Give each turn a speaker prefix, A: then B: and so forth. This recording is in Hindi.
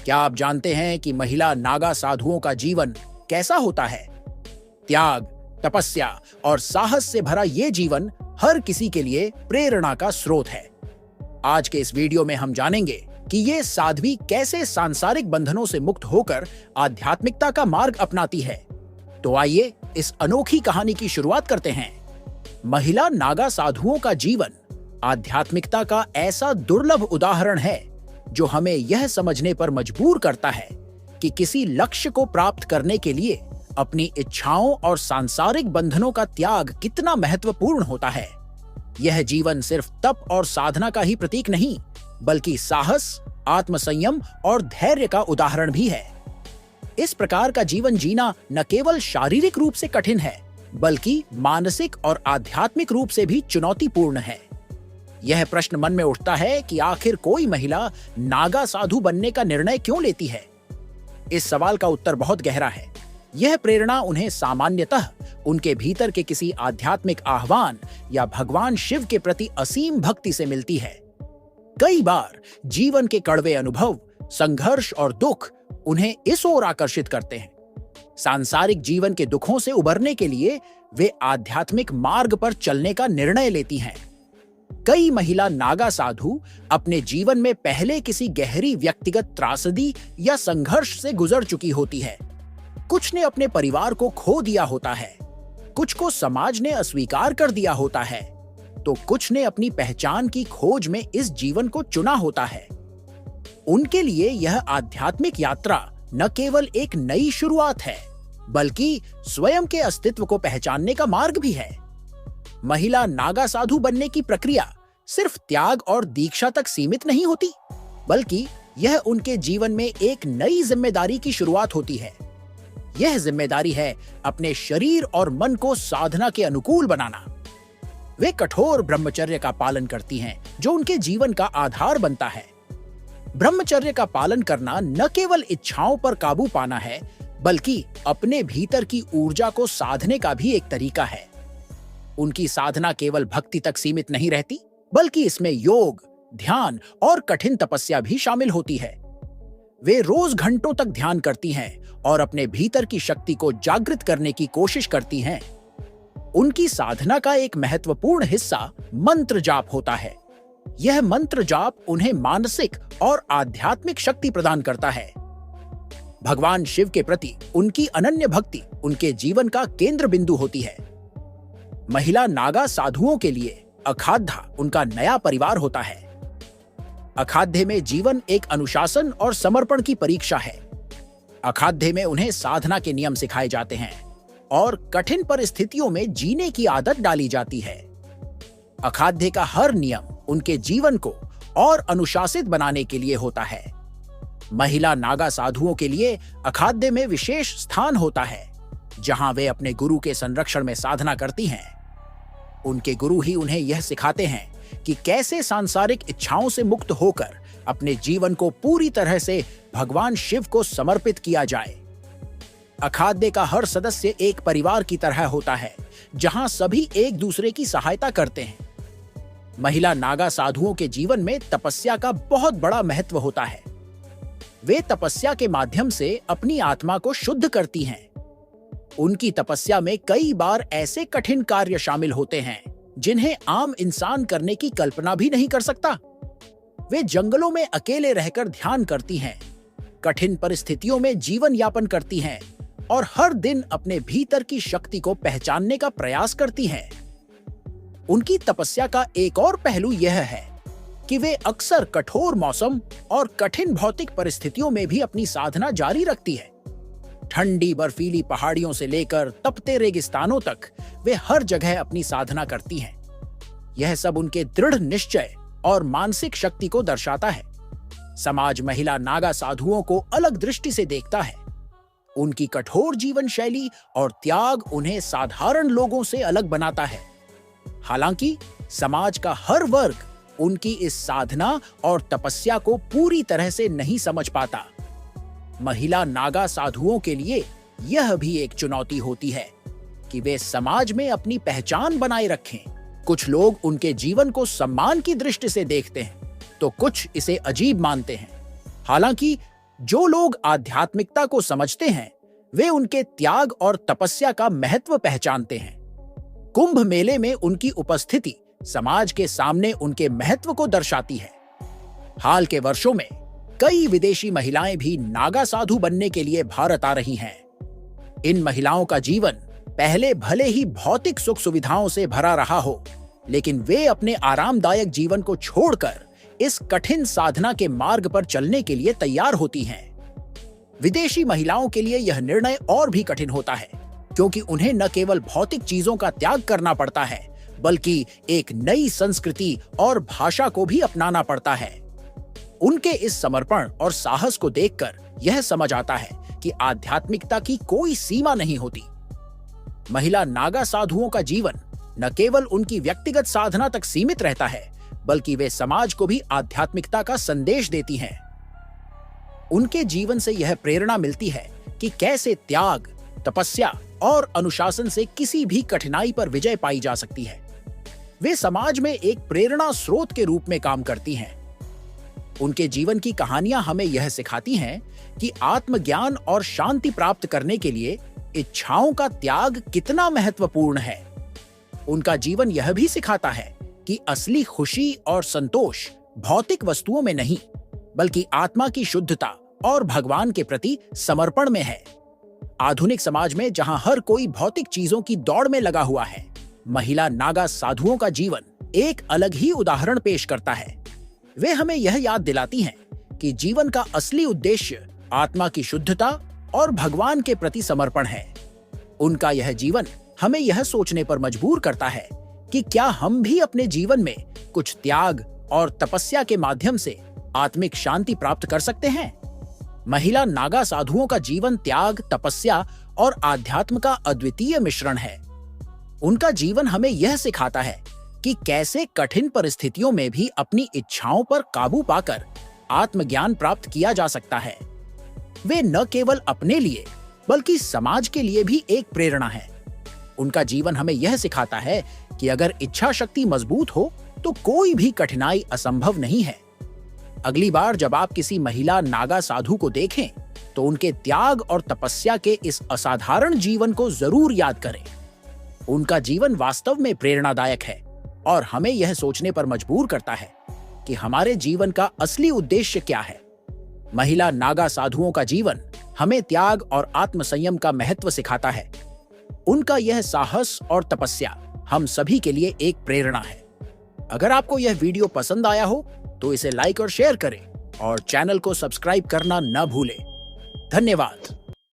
A: क्या आप जानते हैं कि महिला नागा साधुओं का जीवन कैसा होता है? त्याग, तपस्या और साहस से भरा ये जीवन हर किसी के लिए प्रेरणा का स्रोत है। आज के इस वीडियो में हम जानेंगे कि ये साध्वी कैसे सांसारिक बंधनों से मुक्त होकर आध्यात्मिकता का मार्ग अपनाती है। तो आइए इस अनोखी कहानी की शुरुआत करते हैं। महिला नागा साधुओं का जीवन आध्यात्मिकता का ऐसा दुर्लभ उदाहरण है जो हमें यह समझने पर मजबूर करता है कि किसी लक्ष्य को प्राप्त करने के लिए अपनी इच्छाओं और सांसारिक बंधनों का त्याग कितना महत्वपूर्ण होता है। यह जीवन सिर्फ तप और साधना का ही प्रतीक नहीं, बल्कि साहस, आत्मसंयम और धैर्य का उदाहरण भी है। इस प्रकार का जीवन जीना न केवल शारीरिक रूप से कठिन है, बल्कि मानसिक और आध्यात्मिक रूप से भी चुनौतीपूर्ण है। यह प्रश्न मन में उठता है कि आखिर कोई महिला नागा साधु बनने का निर्णय क्यों लेती है? इस सवाल का उत्तर बहुत गहरा है। यह प्रेरणा उन्हें सामान्यतः उनके भीतर के किसी आध्यात्मिक आह्वान या भगवान शिव के प्रति असीम भक्ति से मिलती है। कई बार जीवन के कड़वे अनुभव, संघर्ष और दुख उन्हें इस ओर आकर्षित करते हैं। सांसारिक जीवन के दुखों से उबरने के लिए वे आध्यात्मिक मार्ग पर चलने का निर्णय लेती हैं। कई महिला नागा साधु अपने जीवन में पहले किसी गहरी व्यक्तिगत त्रासदी या संघर्ष से गुजर चुकी होती है। कुछ ने अपने परिवार को खो दिया होता है, कुछ को समाज ने अस्वीकार कर दिया होता है, तो कुछ ने अपनी पहचान की खोज में इस जीवन को चुना होता है। उनके लिए यह आध्यात्मिक यात्रा न केवल एक नई शुरुआत है, बल्कि स्वयं के अस्तित्व को पहचानने का मार्ग भी है। महिला नागा साधु बनने की प्रक्रिया सिर्फ त्याग और दीक्षा तक सीमित नहीं होती, बल्कि यह उनके जीवन में एक नई जिम्मेदारी की शुरुआत होती है। यह जिम्मेदारी है अपने शरीर और मन को साधना के अनुकूल बनाना। वे कठोर ब्रह्मचर्य का पालन करती हैं, जो उनके जीवन का आधार बनता है। ब्रह्मचर्य का पालन करना न केवल इच्छाओं पर काबू पाना है, बल्कि अपने भीतर की ऊर्जा को साधने का भी एक तरीका है। उनकी साधना केवल भक्ति तक सीमित नहीं रहती, बल्कि इसमें योग, ध्यान और कठिन तपस्या भी शामिल होती है। वे रोज घंटों तक ध्यान करती हैं और अपने भीतर की शक्ति को जागृत करने की कोशिश करती हैं। उनकी साधना का एक महत्वपूर्ण हिस्सा मंत्र जाप होता है। यह मंत्र जाप उन्हें मानसिक और आध्यात्मिक शक्ति प्रदान करता है। भगवान शिव के प्रति उनकी अनन्य भक्ति उनके जीवन का केंद्र बिंदु होती है। महिला नागा साधुओं के लिए अखाद्या उनका नया परिवार होता है। अखाद्य में जीवन एक अनुशासन और समर्पण की परीक्षा है। अखाद्य में उन्हें साधना के नियम सिखाए जाते हैं और कठिन परिस्थितियों में जीने की आदत डाली जाती है। अखाद्य का हर नियम उनके जीवन को और अनुशासित बनाने के लिए होता है। महिला नागा साधुओं के लिए अखाद्य में विशेष स्थान होता है, जहां वे अपने गुरु के संरक्षण में साधना करती हैं। उनके गुरु ही उन्हें यह सिखाते हैं कि कैसे सांसारिक इच्छाओं से मुक्त होकर अपने जीवन को पूरी तरह से भगवान शिव को समर्पित किया जाए। अखाद्य का हर सदस्य एक परिवार की तरह होता है, जहां सभी एक दूसरे की सहायता करते हैं। महिला नागा साधुओं के जीवन में तपस्या का बहुत बड़ा महत्व होता है। वे तपस्या के माध्यम से अपनी आत्मा को शुद्ध करती हैं। उनकी तपस्या में कई बार ऐसे कठिन कार्य शामिल होते हैं जिन्हें आम इंसान करने की कल्पना भी नहीं कर सकता। वे जंगलों में अकेले रहकर ध्यान करती हैं, कठिन परिस्थितियों में जीवन यापन करती हैं और हर दिन अपने भीतर की शक्ति को पहचानने का प्रयास करती हैं। उनकी तपस्या का एक और पहलू यह है कि वे अक्सर कठोर मौसम और कठिन भौतिक परिस्थितियों में भी अपनी साधना जारी रखती है। ठंडी बर्फीली पहाड़ियों से लेकर तपते रेगिस्तानों तक वे हर जगह अपनी साधना करती हैं। यह सब उनके दृढ़ निश्चय और मानसिक शक्ति को दर्शाता है। समाज महिला नागा साधुओं को अलग दृष्टि से देखता है। उनकी कठोर जीवन शैली और त्याग उन्हें साधारण लोगों से अलग बनाता है। हालांकि समाज का हर वर्ग उनकी इस साधना और तपस्या को पूरी तरह से नहीं समझ पाता। महिला नागा साधुओं के लिए यह भी एक चुनौती होती है कि वे समाज में अपनी पहचान बनाए रखें। कुछ लोग उनके जीवन को सम्मान की दृष्टि से देखते हैं, तो कुछ इसे अजीब मानते हैं। हालांकि जो लोग आध्यात्मिकता को समझते हैं वे उनके त्याग और तपस्या का महत्व पहचानते हैं। कुंभ मेले में उनकी उपस्थिति समाज के सामने उनके महत्व को दर्शाती है। हाल के वर्षों में कई विदेशी महिलाएं भी नागा साधु बनने के लिए भारत आ रही हैं। इन महिलाओं का जीवन पहले भले ही भौतिक सुख सुविधाओं से भरा रहा हो, लेकिन वे अपने आरामदायक जीवन को छोड़कर इस कठिन साधना के मार्ग पर चलने के लिए तैयार होती हैं। विदेशी महिलाओं के लिए यह निर्णय और भी कठिन होता है, क्योंकि उन्हें न केवल भौतिक चीजों का त्याग करना पड़ता है, बल्कि एक नई संस्कृति और भाषा को भी अपनाना पड़ता है। उनके इस समर्पण और साहस को देखकर यह समझ आता है कि आध्यात्मिकता की कोई सीमा नहीं होती। महिला नागा साधुओं का जीवन न केवल उनकी व्यक्तिगत साधना तक सीमित रहता है, बल्कि वे समाज को भी आध्यात्मिकता का संदेश देती हैं। उनके जीवन से यह प्रेरणा मिलती है कि कैसे त्याग, तपस्या और अनुशासन से किसी भी कठिनाई पर विजय पाई जा सकती है। वे समाज में एक प्रेरणा स्रोत के रूप में काम करती हैं। उनके जीवन की कहानियां हमें यह सिखाती हैं कि आत्मज्ञान और शांति प्राप्त करने के लिए इच्छाओं का त्याग कितना महत्वपूर्ण है। उनका जीवन यह भी सिखाता है कि असली खुशी और संतोष भौतिक वस्तुओं में नहीं, बल्कि आत्मा की शुद्धता और भगवान के प्रति समर्पण में है। आधुनिक समाज में जहां हर कोई भौतिक चीजों की दौड़ में लगा हुआ है, महिला नागा साधुओं का जीवन एक अलग ही उदाहरण पेश करता है। वे हमें यह याद दिलाती हैं कि जीवन का असली उद्देश्य आत्मा की शुद्धता और भगवान के प्रति समर्पण है। उनका यह जीवन हमें यह सोचने पर मजबूर करता है कि क्या हम भी अपने जीवन में कुछ त्याग और तपस्या के माध्यम से आत्मिक शांति प्राप्त कर सकते हैं। महिला नागा साधुओं का जीवन त्याग, तपस्या और आध्यात्म का अद्वितीय मिश्रण है। उनका जीवन हमें यह सिखाता है कि कैसे कठिन परिस्थितियों में भी अपनी इच्छाओं पर काबू पाकर आत्मज्ञान प्राप्त किया जा सकता है। वे न केवल अपने लिए बल्कि समाज के लिए भी एक प्रेरणा है। उनका जीवन हमें यह सिखाता है कि अगर इच्छा शक्ति मजबूत हो तो कोई भी कठिनाई असंभव नहीं है। अगली बार जब आप किसी महिला नागा साधु को देखें तो उनके त्याग और तपस्या के इस असाधारण जीवन को जरूर याद करें। उनका जीवन वास्तव में प्रेरणादायक है और हमें यह सोचने पर मजबूर करता है कि हमारे जीवन का असली उद्देश्य क्या है। महिला नागा साधुओं का जीवन हमें त्याग और आत्मसंयम का महत्व सिखाता है। उनका यह साहस और तपस्या हम सभी के लिए एक प्रेरणा है। अगर आपको यह वीडियो पसंद आया हो तो इसे लाइक और शेयर करें और चैनल को सब्सक्राइब करना न भूलें। धन्यवाद।